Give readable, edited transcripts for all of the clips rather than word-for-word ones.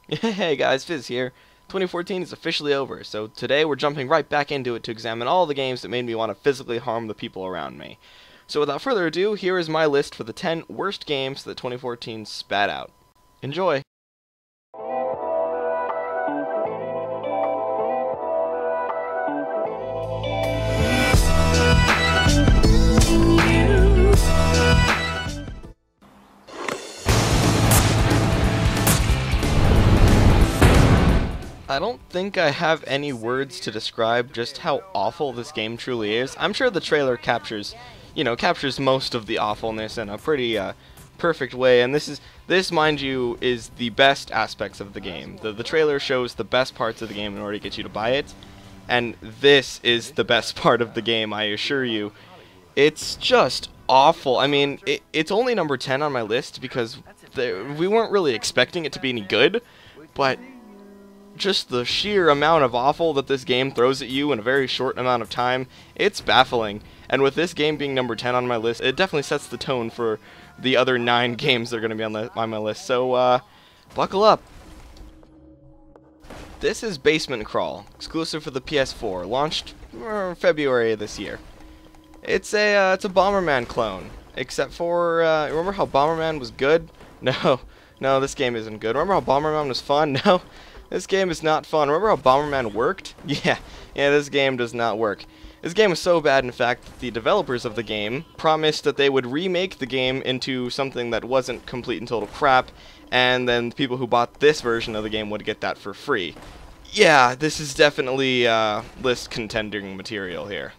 Hey guys, Fizz here. 2014 is officially over, so today we're jumping right back into it to examine all the games that made me want to physically harm the people around me. So without further ado, here is my list for the 10 worst games that 2014 spat out. Enjoy! I don't think I have any words to describe just how awful this game truly is. I'm sure the trailer captures most of the awfulness in a pretty perfect way, and this, mind you, is the best aspects of the game. The trailer shows the best parts of the game in order to get you to buy it, and this is the best part of the game, I assure you. It's just awful. I mean, it's only number 10 on my list because we weren't really expecting it to be any good, but just the sheer amount of awful that this game throws at you in a very short amount of time, it's baffling. And with this game being number 10 on my list, it definitely sets the tone for the other 9 games that are going to be on my list. So, buckle up. This is Basement Crawl, exclusive for the PS4, launched February of this year. It's a Bomberman clone, except for, remember how Bomberman was good? No, this game isn't good. Remember how Bomberman was fun? No. This game is not fun. Remember how Bomberman worked? Yeah, this game does not work. This game was so bad, in fact, that the developers of the game promised that they would remake the game into something that wasn't complete and total crap, and then the people who bought this version of the game would get that for free. Yeah, this is definitely list contending material here.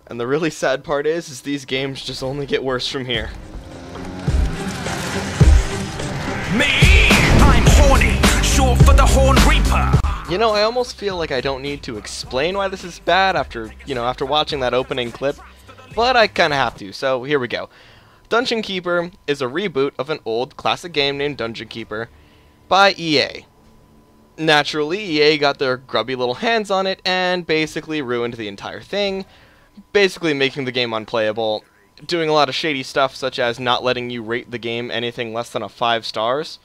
And the really sad part is these games just only get worse from here. Me, I'm horny. Short for the Horn Reaper. You know, I almost feel like I don't need to explain why this is bad after watching that opening clip, but I kind of have to, so here we go. Dungeon Keeper is a reboot of an old classic game named Dungeon Keeper by EA. Naturally, EA got their grubby little hands on it and basically ruined the entire thing, basically making the game unplayable, doing a lot of shady stuff such as not letting you rate the game anything less than 5 stars.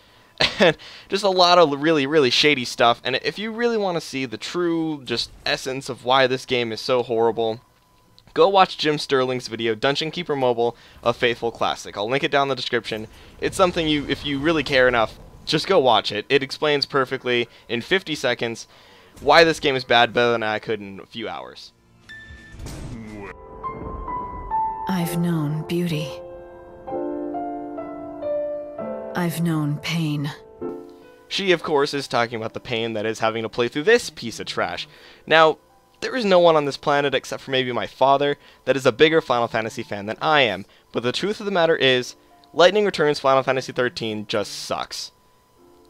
And just a lot of really, really shady stuff. And if you really want to see the true just essence of why this game is so horrible, go watch Jim Sterling's video, Dungeon Keeper Mobile, a Faithful Classic. I'll link it down in the description. It's something if you really care enough, just go watch it. It explains perfectly in 50 seconds why this game is bad, better than I could in a few hours. I've known beauty. I've known pain. She, of course, is talking about the pain that is having to play through this piece of trash. Now, there is no one on this planet, except for maybe my father, that is a bigger Final Fantasy fan than I am, but the truth of the matter is, Lightning Returns Final Fantasy XIII just sucks.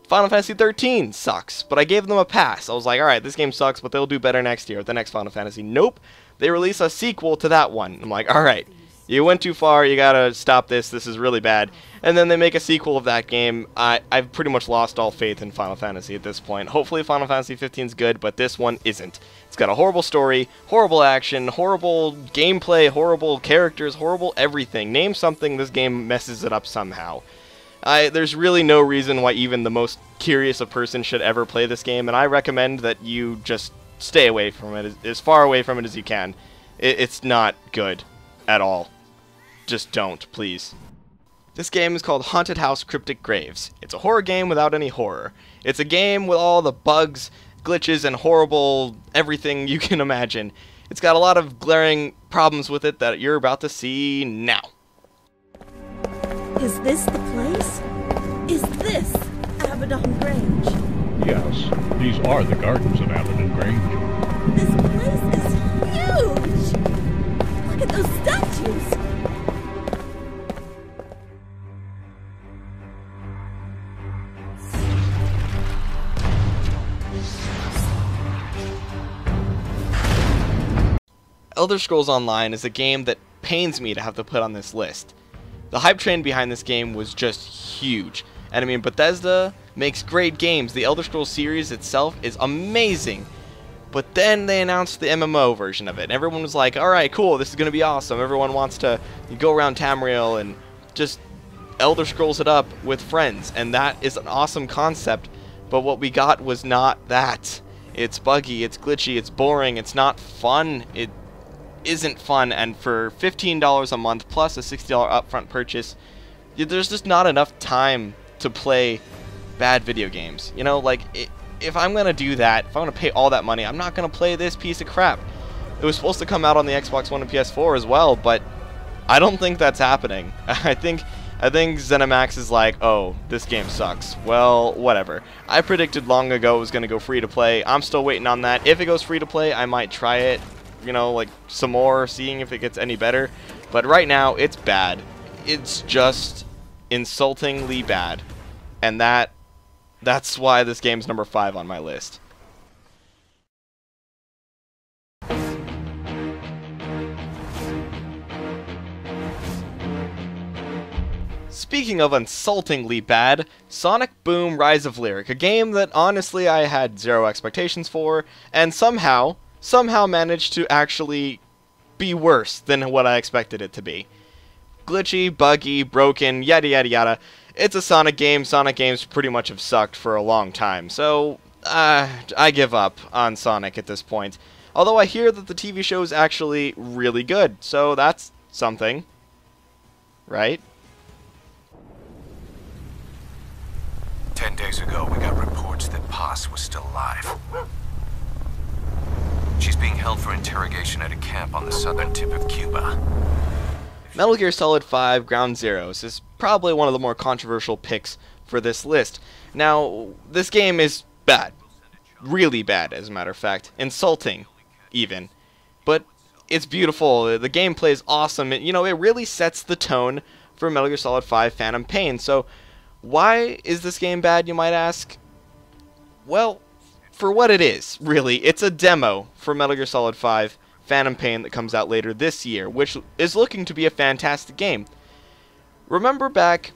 Final Fantasy XIII sucks, but I gave them a pass. I was like, alright, this game sucks, but they'll do better next year with the next Final Fantasy. Nope, they release a sequel to that one. I'm like, alright. You went too far, you gotta stop this is really bad. And then they make a sequel of that game. I've pretty much lost all faith in Final Fantasy at this point. Hopefully Final Fantasy 15 is good, but this one isn't. It's got a horrible story, horrible action, horrible gameplay, horrible characters, horrible everything. Name something, this game messes it up somehow. There's really no reason why even the most curious a person should ever play this game, and I recommend that you just stay away from it, as far away from it as you can. It's not good at all. Just don't, please. This game is called Haunted House Cryptic Graves. It's a horror game without any horror. It's a game with all the bugs, glitches, and horrible everything you can imagine. It's got a lot of glaring problems with it that you're about to see now. Is this the place? Is this Abaddon Grange? Yes, these are the gardens of Abaddon Grange. This place is huge! Look at those statues! Elder Scrolls Online is a game that pains me to have to put on this list. The hype train behind this game was just huge. And I mean, Bethesda makes great games. The Elder Scrolls series itself is amazing. But then they announced the MMO version of it, and everyone was like, alright, cool, this is going to be awesome. Everyone wants to go around Tamriel and just Elder Scrolls it up with friends, and that is an awesome concept. but what we got was not that. It's buggy, it's glitchy, it's boring, it's not fun. It isn't fun, and for $15 a month plus a $60 upfront purchase, there's just not enough time to play bad video games. You know, like, if I'm gonna do that, if I'm gonna pay all that money, I'm not gonna play this piece of crap. It was supposed to come out on the Xbox One and PS4 as well, but I don't think that's happening. I think ZeniMax is like, oh, this game sucks. Well, whatever. I predicted long ago it was gonna go free to play. I'm still waiting on that. If it goes free to play, I might try it, you know, like some more, seeing if it gets any better. But right now, it's bad. It's just insultingly bad, and that's why this game's number 5 on my list. Speaking of insultingly bad, Sonic Boom Rise of Lyric, a game that honestly I had zero expectations for, and somehow managed to actually be worse than what I expected it to be. Glitchy, buggy, broken, yada yada yada. It's a Sonic game. Sonic games pretty much have sucked for a long time, so I give up on Sonic at this point. Although I hear that the TV show is actually really good, so that's something, right? 10 days ago, we got reports that Paz was still alive. She's being held for interrogation at a camp on the southern tip of Cuba. Metal Gear Solid 5 Ground Zeroes is probably one of the more controversial picks for this list. Now, this game is bad. Really bad, as a matter of fact. Insulting, even. But it's beautiful. The gameplay is awesome. It really sets the tone for Metal Gear Solid 5 Phantom Pain. So, why is this game bad, you might ask? Well, for what it is, really. It's a demo for Metal Gear Solid 5 Phantom Pain that comes out later this year, which is looking to be a fantastic game. Remember back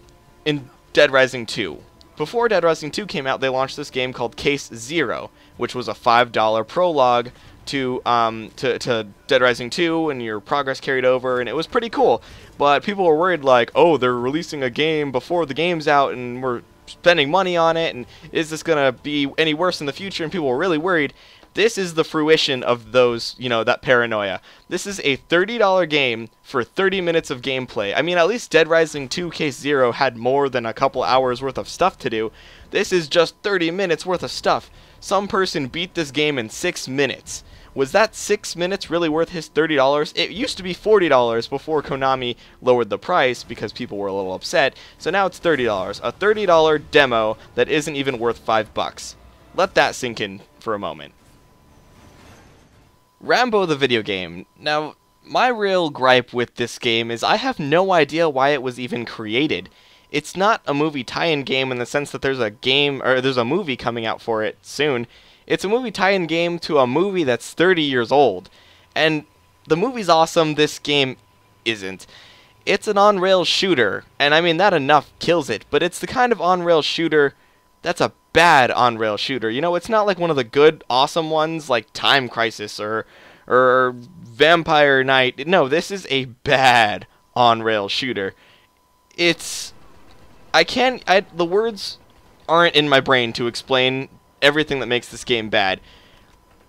in Dead Rising 2. Before Dead Rising 2 came out, they launched this game called Case Zero, which was a $5 prologue to Dead Rising 2, and your progress carried over, and it was pretty cool. But people were worried, like, oh, they're releasing a game before the game's out, and we're spending money on it, and is this gonna be any worse in the future? And people were really worried. This is the fruition of those, that paranoia. This is a $30 game for 30 minutes of gameplay. I mean, at least Dead Rising 2 Case Zero had more than a couple hours worth of stuff to do. This is just 30 minutes worth of stuff. Some person beat this game in 6 minutes. Was that 6 minutes really worth his $30? It used to be $40 before Konami lowered the price because people were a little upset. So now it's $30. A $30 demo that isn't even worth $5. Let that sink in for a moment. Rambo the video game. Now, my real gripe with this game is I have no idea why it was even created. It's not a movie tie-in game in the sense that there's a movie coming out for it soon. It's a movie tie-in game to a movie that's 30 years old. And the movie's awesome, this game isn't. It's an on-rails shooter, and I mean that enough kills it, but it's the kind of on-rails shooter that's a bad on-rails shooter. It's not like one of the good, awesome ones like Time Crisis or Vampire Knight. No, this is a bad on-rails shooter. The words aren't in my brain to explain everything that makes this game bad.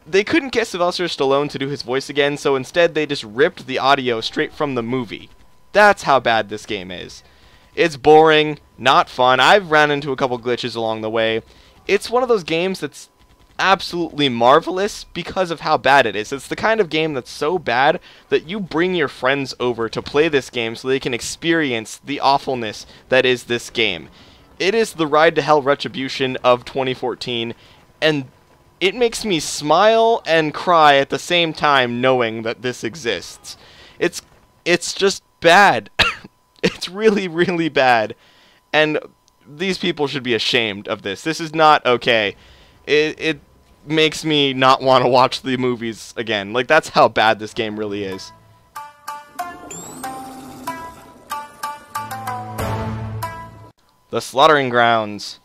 They couldn't get Sylvester Stallone to do his voice again, so instead they just ripped the audio straight from the movie. That's how bad this game is. It's boring, not fun. I've ran into a couple glitches along the way. It's one of those games that's absolutely marvelous because of how bad it is. It's the kind of game that's so bad that you bring your friends over to play this game so they can experience the awfulness that is this game. It is the Ride to Hell Retribution of 2014, and it makes me smile and cry at the same time knowing that this exists. It's just bad. It's really, really bad. And these people should be ashamed of this. This is not okay. It makes me not want to watch the movies again. Like, that's how bad this game really is. The Slaughtering Grounds.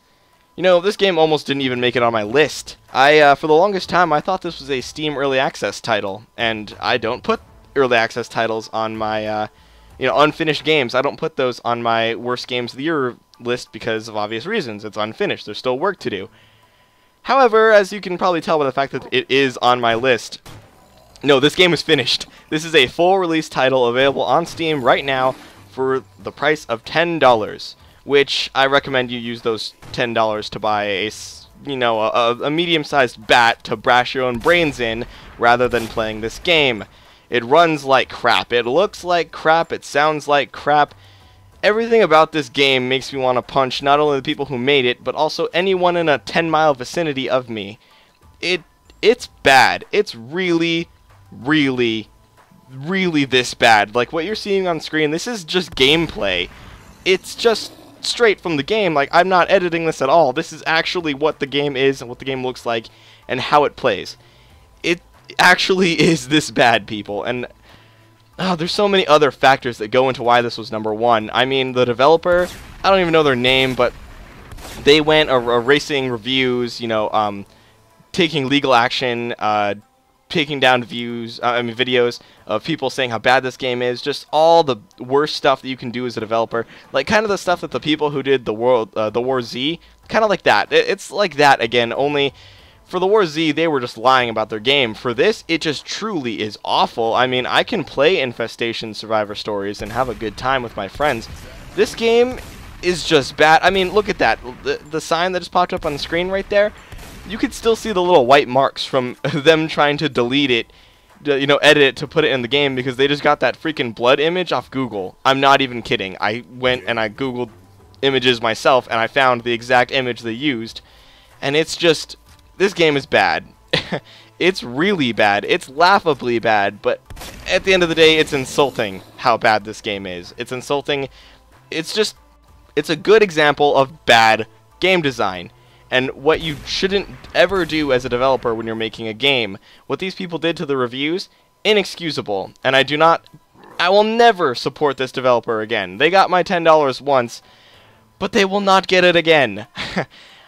This game almost didn't even make it on my list. For the longest time, I thought this was a Steam Early Access title, and I don't put Early Access titles on my, unfinished games. I don't put those on my Worst Games of the Year list because of obvious reasons. It's unfinished. There's still work to do. However, as you can probably tell by the fact that it is on my list, no, this game is finished. This is a full release title available on Steam right now for the price of $10, which I recommend you use those $10 to buy a medium-sized bat to brash your own brains in rather than playing this game. It runs like crap. It looks like crap. It sounds like crap. Everything about this game makes me want to punch not only the people who made it, but also anyone in a 10-mile vicinity of me. It's bad. It's really, really, really this bad. Like, what you're seeing on screen, this is just gameplay. It's just straight from the game. Like, I'm not editing this at all. This is actually what the game is and what the game looks like and how it plays. It actually is this bad, people. And there's so many other factors that go into why this was #1. I mean, the developer, I don't even know their name, but they went erasing reviews, taking legal action, taking down videos of people saying how bad this game is, just all the worst stuff that you can do as a developer, like kind of the stuff that the people who did the War Z, kind of like that. It's like that again, only for the War Z, they were just lying about their game. For this, it just truly is awful. I mean, I can play Infestation Survivor Stories and have a good time with my friends. This game is just bad. I mean, look at that. The sign that just popped up on the screen right there, you could still see the little white marks from them trying to delete it, edit it to put it in the game because they just got that freaking blood image off Google. I'm not even kidding. I went and I Googled images myself and I found the exact image they used. And it's just, this game is bad. It's really bad. It's laughably bad, but at the end of the day, it's insulting how bad this game is. It's insulting. It's a good example of bad game design. And what you shouldn't ever do as a developer when you're making a game. What these people did to the reviews, inexcusable. And I will never support this developer again. They got my $10 once, but they will not get it again.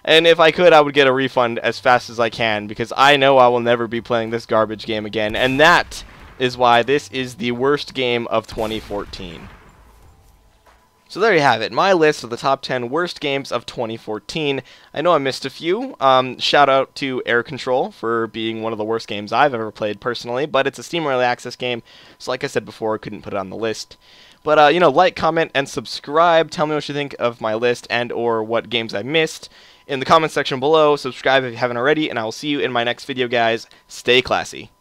And if I could, I would get a refund as fast as I can, because I know I will never be playing this garbage game again. And that is why this is the worst game of 2014. So there you have it, my list of the top 10 worst games of 2014. I know I missed a few. Shout out to Air Control for being one of the worst games I've ever played personally, but it's a Steam Early Access game, so like I said before, I couldn't put it on the list. But, like, comment, and subscribe. Tell me what you think of my list and or what games I missed in the comment section below. Subscribe if you haven't already, and I will see you in my next video, guys. Stay classy.